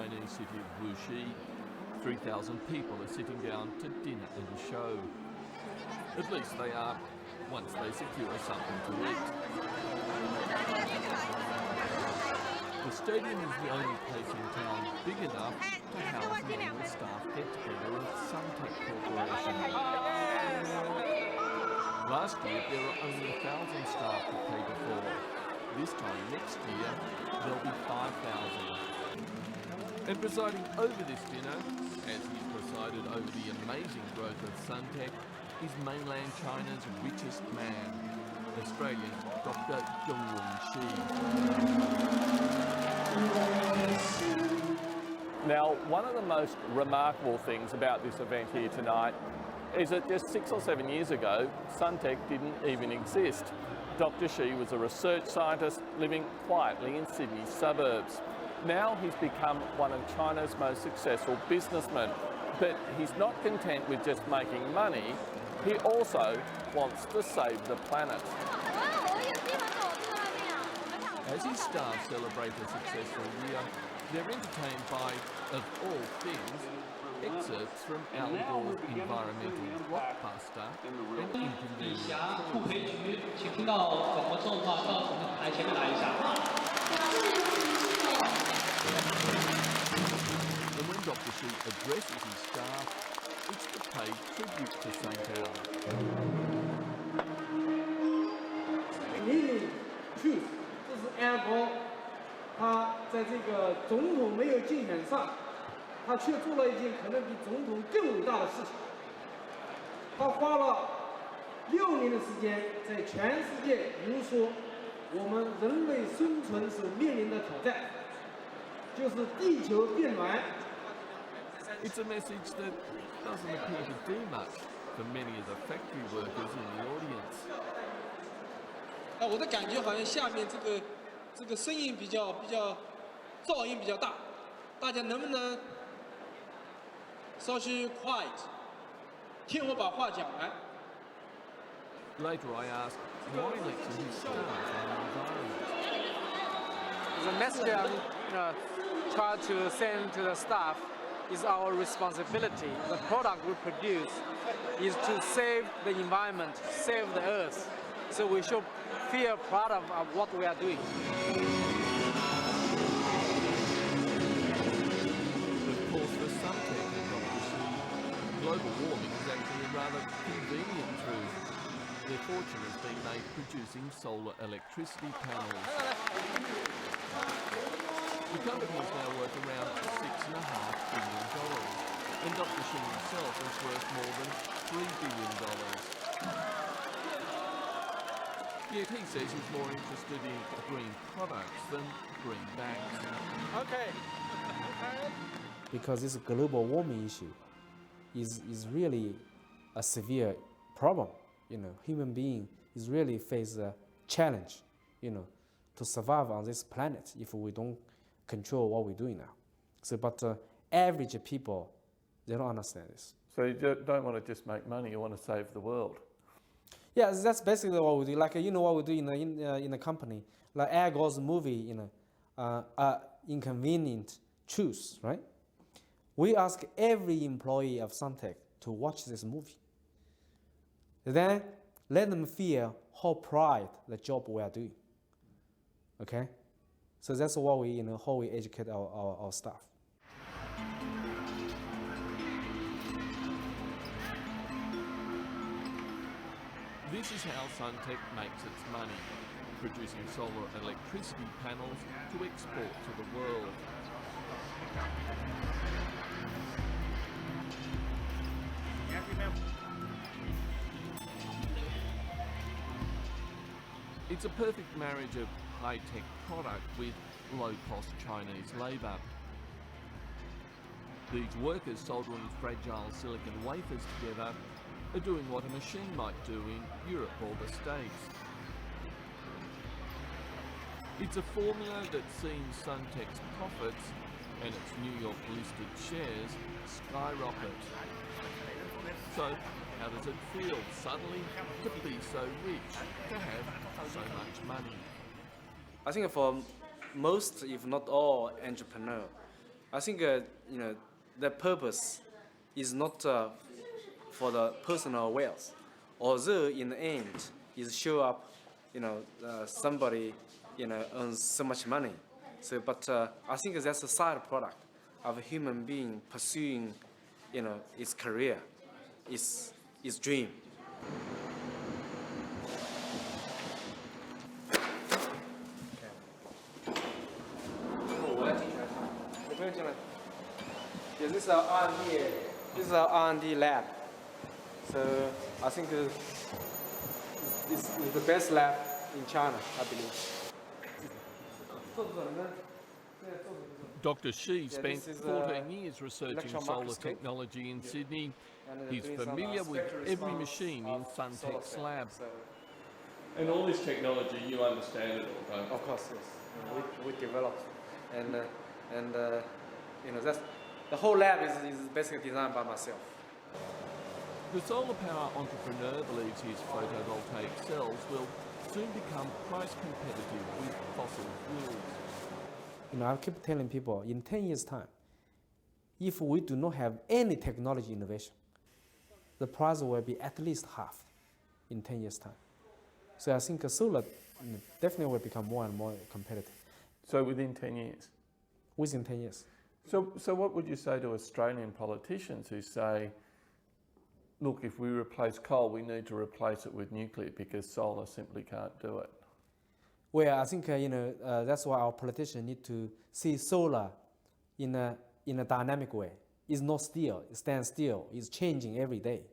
Chinese city of Wuxi, 3,000 people are sitting down to dinner and a show. At least they are, once they secure something to eat. The stadium is the only place in town big enough to house the annual staff get-together of Suntech Corporation. Last year there were only 1,000 staff to cater for. This time next year there'll be 5,000. And presiding over this dinner, as he's presided over the amazing growth of Suntech, is mainland China's richest man, Australian Dr. Shi. Now, one of the most remarkable things about this event here tonight is that just 6 or 7 years ago, Suntech didn't even exist. Dr. Shi was a research scientist living quietly in Sydney's suburbs. Now he's become one of China's most successful businessmen, but he's not content with just making money, he also wants to save the planet. As his staff celebrate a successful year, they're entertained by, of all things, excerpts from Al Gore's environmental blockbuster and Inconvenient And when Dr. Shi addresses his staff, it's to pay tribute to Suntech. Truth， 这是 Al Gore， 他在这个总统没有竞选上，他却做了一件可能比总统更伟大的事情。他花了6年的时间，在全世界明说，我们人类生存所面临的挑战，就是地球变暖。 It's a message that doesn't appear to do much for many of the factory workers in the audience. 我的感觉好像下面这个声音比较噪音比较大，大家能不能稍许 quiet， 听我把话讲完。 Later I asked why lecture his staff on the environment. The message I try to send to the staff is our responsibility. The product we produce is to save the environment, save the earth. So we should feel proud of what we are doing. Of course, for Suntech and Dr. Shi, global warming is actually a rather convenient truth. Their fortune has been made producing solar electricity panels. The company is now worth around $6.5 billion, and Dr. Shi himself is worth more than $3 billion. Yet he says he's more interested in green products than greenbacks. Okay. Because this global warming issue is really a severe problem. Human being is really face a challenge, to survive on this planet if we don't control what we're doing now. So, but average people, they don't understand this. So you don't want to just make money, you want to save the world? Yeah, that's basically what we do. Like, what we do in the company. Like Al Gore's movie, Inconvenient Truth, right? We ask every employee of Suntech to watch this movie. Then let them feel how proud the job we are doing. Okay? So that's what we, how we educate our staff. This is how Suntech makes its money, producing solar electricity panels to export to the world. It's a perfect marriage of high-tech product with low-cost Chinese labour. These workers soldering fragile silicon wafers together are doing what a machine might do in Europe or the States. It's a formula that's seen Suntech's profits and its New York listed shares skyrocket. So, how does it feel suddenly to be so rich, to have so much money? I think for most, if not all, entrepreneurs, I think the purpose is not for the personal wealth, although in the end is show up, somebody earns so much money. So, but I think that's a side product of a human being pursuing, its career, its dream. 不用进来。Yeah, this is our R&D. This is our R&D lab. So I think it's the best lab in China, I believe. Dr. Shi spent this is, 14 years researching electron solar microscope. technology in Sydney. And He's doing some, familiar with spectral every response machine in of solar Suntech's cell. lab. So, And all this technology, you understand it all, don't you? of course, yes. We developed, and that's the whole lab is basically designed by myself. The solar power entrepreneur believes his photovoltaic cells will soon become price competitive with fossil fuels. I keep telling people in 10 years' time, if we do not have any technology innovation, the price will be at least half in 10 years' time. So I think solar definitely will become more and more competitive So within 10 years? within 10 years. So what would you say to Australian politicians who say, look, if we replace coal, we need to replace it with nuclear because solar simply can't do it? Well, I think that's why our politicians need to see solar in a dynamic way. It's not still, it stands still. It's changing every day.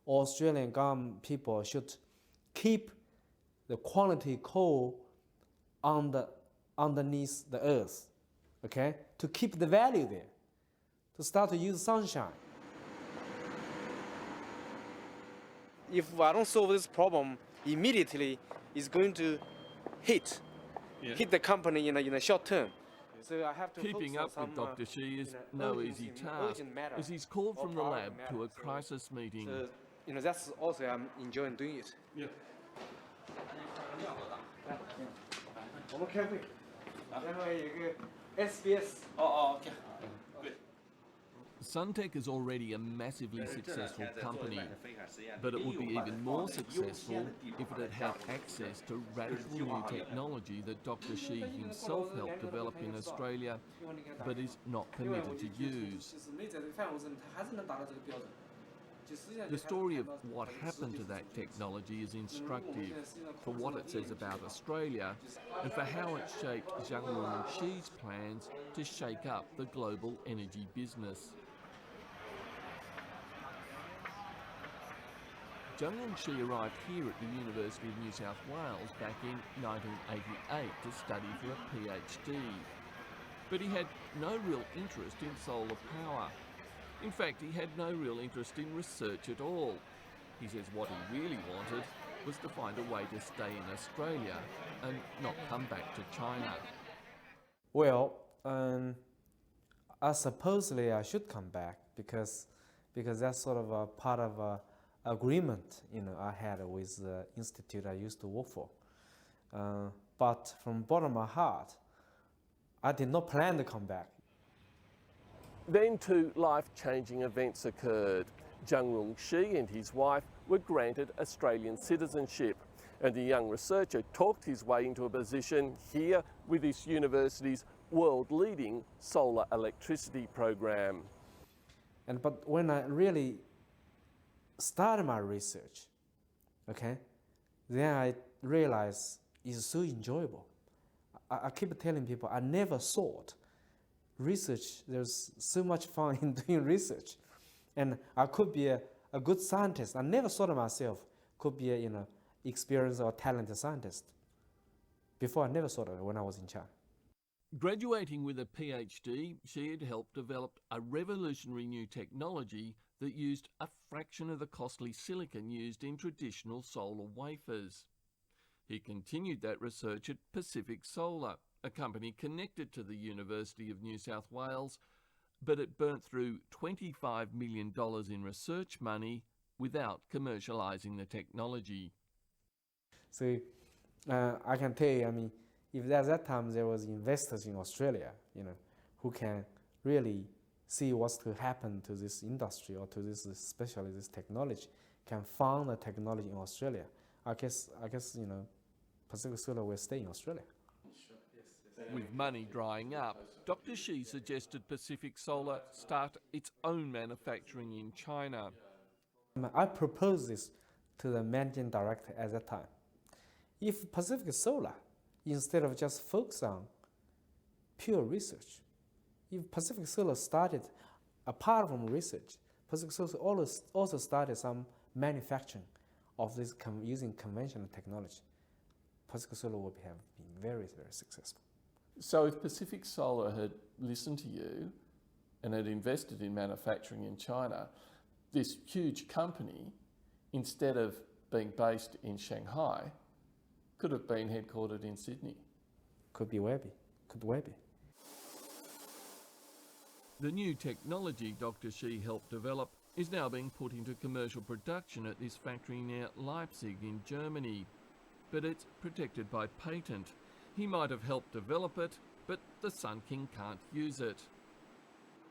Australian government people should keep the quality coal underneath the earth, okay? To keep the value there, to start to use sunshine. If I don't solve this problem immediately, it's going to hit the company in a short term. So I have to Keeping up with Dr. Shi is no easy task, as he's called from the lab to a crisis meeting. So, that's also I'm enjoying doing it. Yeah. 我们开会，然后有一个 SBS。OK。 Suntech is already a massively successful company, but it would be even more successful if it had had access to radical new technology that Dr. Shi himself helped develop in Australia, but is not permitted to use. The story of what happened to that technology is instructive for what it says about Australia and for how it shaped Zhang Xi's plans to shake up the global energy business. Zhang Shi arrived here at the University of New South Wales back in 1988 to study for a PhD. But he had no real interest in solar power. In fact, he had no real interest in research at all. He says what he really wanted was to find a way to stay in Australia and not come back to China. Well, supposedly I should come back because that's sort of a part of a agreement I had with the institute I used to work for. But from the bottom of my heart, I did not plan to come back. Then two life-changing events occurred. Zhang Shi and his wife were granted Australian citizenship, and the young researcher talked his way into a position here with this university's world-leading solar electricity program. But when I really started my research, okay, then I realized it's so enjoyable. I keep telling people I never thought research, there's so much fun in doing research. And I could be a good scientist. I never thought of myself could be a experienced or talented scientist. Before, I never thought of it when I was in China. Graduating with a PhD, she had helped develop a revolutionary new technology that used a fraction of the costly silicon used in traditional solar wafers. He continued that research at Pacific Solar, a company connected to the University of New South Wales, but it burnt through $25 million in research money without commercialising the technology. So I can tell you, if at that time there was investors in Australia, who can really see what's to happen to this industry or to this, especially this technology, can found the technology in Australia, I guess Pacific Solar will stay in Australia. With money drying up, Dr. Shi suggested Pacific Solar start its own manufacturing in China. I proposed this to the managing director at that time. If Pacific Solar, instead of just focus on pure research, if Pacific Solar started, apart from research, Pacific Solar also started some manufacturing of this using conventional technology, Pacific Solar would have been very, very successful. So if Pacific Solar had listened to you and had invested in manufacturing in China, this huge company, instead of being based in Shanghai, could have been headquartered in Sydney. Could well be. The new technology Dr. Shi helped develop is now being put into commercial production at this factory near Leipzig in Germany. But it's protected by patent. He might have helped develop it, but the Sun King can't use it.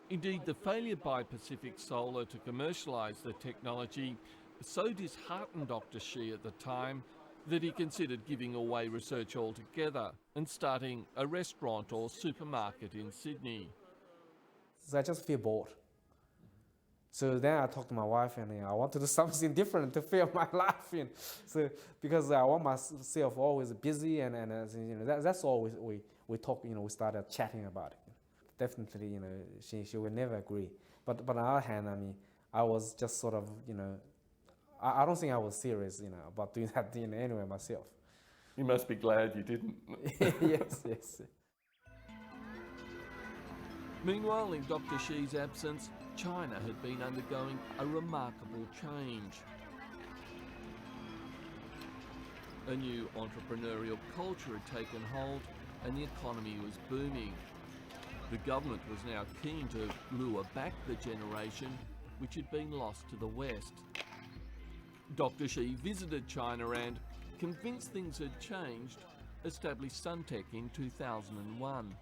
Indeed, the failure by Pacific Solar to commercialise the technology so disheartened Dr. Shi at the time that he considered giving away research altogether and starting a restaurant or supermarket in Sydney. So I just feel bored. So then I talked to my wife, and I want to do something different to fill my life in. So because I want myself always busy, and that's all we talk. We started chatting about it. Definitely, she will never agree. But on the other hand, I was just sort of, I don't think I was serious, about doing that anyway myself. You must be glad you didn't. Yes. Meanwhile, in Dr. Shi's absence, China had been undergoing a remarkable change. A new entrepreneurial culture had taken hold and the economy was booming. The government was now keen to lure back the generation which had been lost to the West. Dr. Shi visited China and, convinced things had changed, established Suntech in 2001.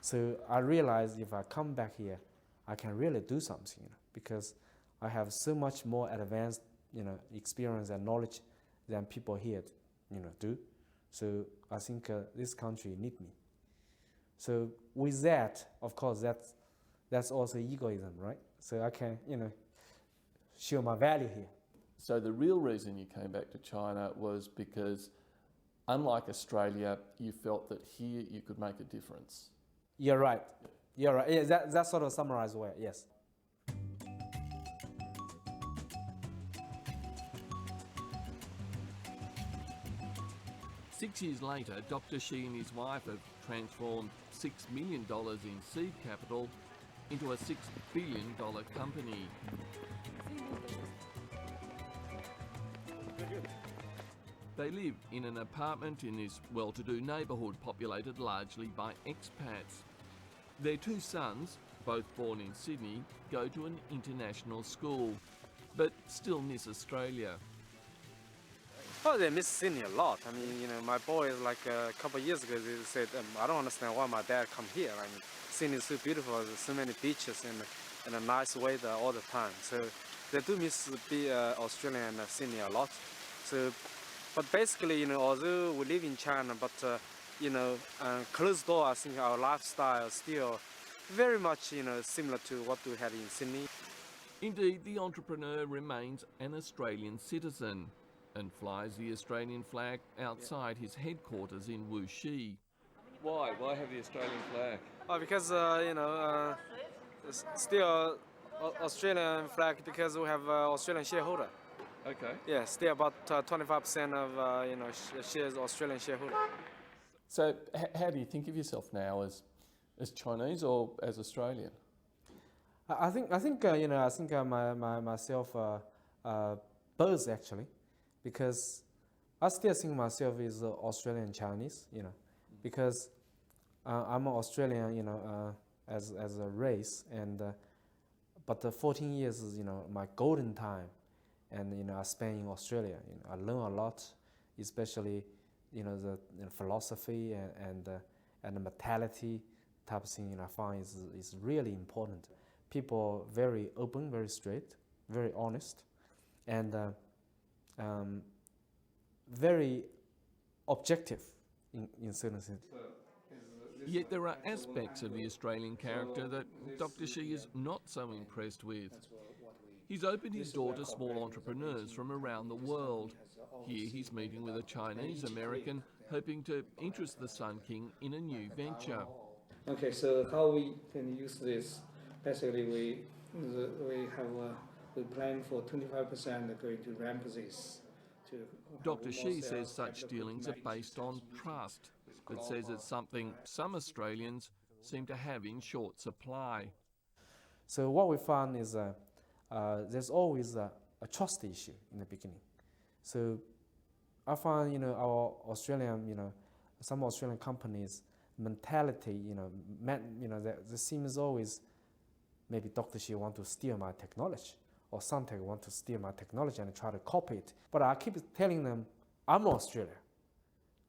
So I realized if I come back here, I can really do something, because I have so much more advanced, experience and knowledge than people here, do. So I think this country needs me. So with that, of course, that's also egoism, right? So I can, show my value here. So the real reason you came back to China was because, unlike Australia, you felt that here you could make a difference. You're right. Yeah, that sort of summarized well, yes. Six years later, Dr. Shi and his wife have transformed $6 million in seed capital into a $6 billion company. They live in an apartment in this well-to-do neighbourhood populated largely by expats. Their two sons, both born in Sydney, go to an international school, but still miss Australia. Oh, they miss Sydney a lot. My boys, like a couple of years ago, they said, I don't understand why my dad come here. Sydney is so beautiful, there's so many beaches and a nice weather all the time. So they do miss Australia and Sydney a lot. So, but basically, although we live in China, but closed door, I think our lifestyle is still very much, similar to what we had in Sydney. Indeed, the entrepreneur remains an Australian citizen and flies the Australian flag outside his headquarters in Wuxi. Why? Why have the Australian flag? Oh, because, it's still Australian flag because we have Australian shareholder. Okay. Yeah, still about 25% of shares Australian shareholder. So how do you think of yourself now, as Chinese or as Australian? I think myself both actually, because I still think myself is Australian Chinese, because I'm an Australian, as a race, and but the 14 years is my golden time, and I spent in Australia. I learn a lot, especially the philosophy and the mentality, type of thing, I find is really important. People very open, very straight, very honest, and very objective in certain sense. Yet there are aspects of the Australian character that Dr. Shi is not so impressed with. He's opened his door to small entrepreneurs from around the world. Here he's meeting with a Chinese American, hoping to interest the Sun King in a new venture. Okay, so how we can use this? Basically, we plan for 25% going to ramp this. Dr. Shi says such dealings are based on trust, but says it's something some Australians seem to have in short supply. So what we found is there's always a trust issue in the beginning. So I find, our Australian, some Australian companies' mentality, there seems always maybe Dr. Shi want to steal my technology, or Suntech want to steal my technology and try to copy it. But I keep telling them, I'm Australian.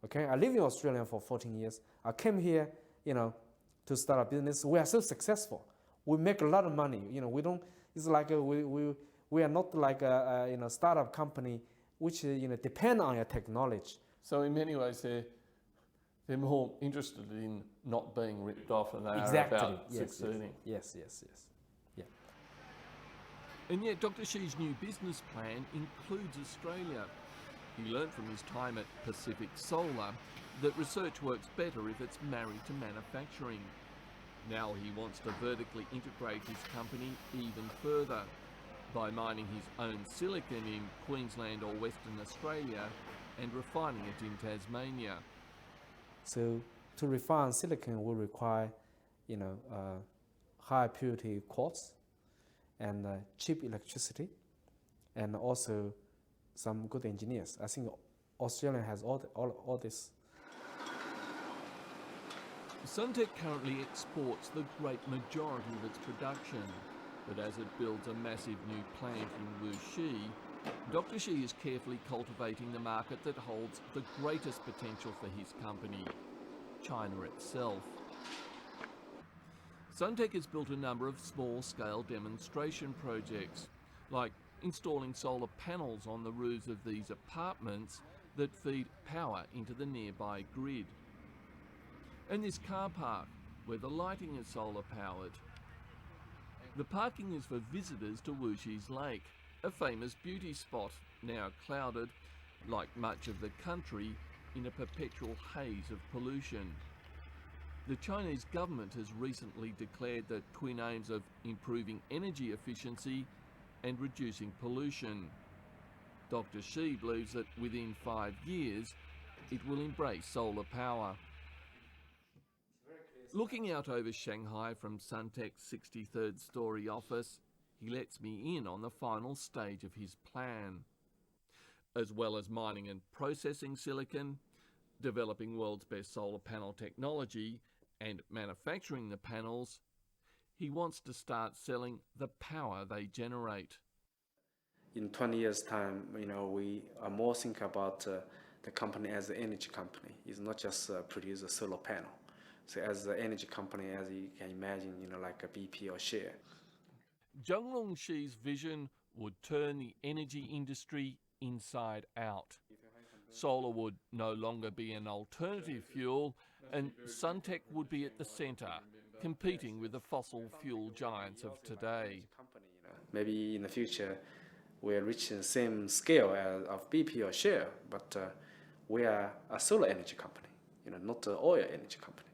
Okay, I live in Australia for 14 years. I came here, to start a business. We are so successful. We make a lot of money. We don't. It's like we are not like a startup company which depend on your technology. So in many ways, they're more interested in not being ripped off than they are about succeeding. Yes. Yeah. And yet Dr. Shi's new business plan includes Australia. He learnt from his time at Pacific Solar that research works better if it's married to manufacturing. Now he wants to vertically integrate his company even further by mining his own silicon in Queensland or Western Australia and refining it in Tasmania. So to refine silicon will require, high purity quartz and cheap electricity, and also some good engineers. I think Australia has all this. Suntech currently exports the great majority of its production, but as it builds a massive new plant in Wuxi, Dr. Shi is carefully cultivating the market that holds the greatest potential for his company, China itself. Suntech has built a number of small-scale demonstration projects, like installing solar panels on the roofs of these apartments that feed power into the nearby grid. And this car park, where the lighting is solar-powered. The parking is for visitors to Wuxi's lake, a famous beauty spot, now clouded, like much of the country, in a perpetual haze of pollution. The Chinese government has recently declared the twin aims of improving energy efficiency and reducing pollution. Dr. Shi believes that within 5 years, it will embrace solar power. Looking out over Shanghai from Suntech's 63rd story office, he lets me in on the final stage of his plan. As well as mining and processing silicon, developing world's best solar panel technology, and manufacturing the panels, he wants to start selling the power they generate. In 20 years' time, we are more thinking about the company as an energy company. It's not just produce a solar panel. So as an energy company, as you can imagine, like a BP or Share. Zhonglong Shi's vision would turn the energy industry inside out. Solar would no longer be an alternative fuel, and Suntech would be at the centre, competing with the fossil fuel giants of today. Maybe in the future, we're reaching the same scale as of BP or Share, but we are a solar energy company, not an oil energy company.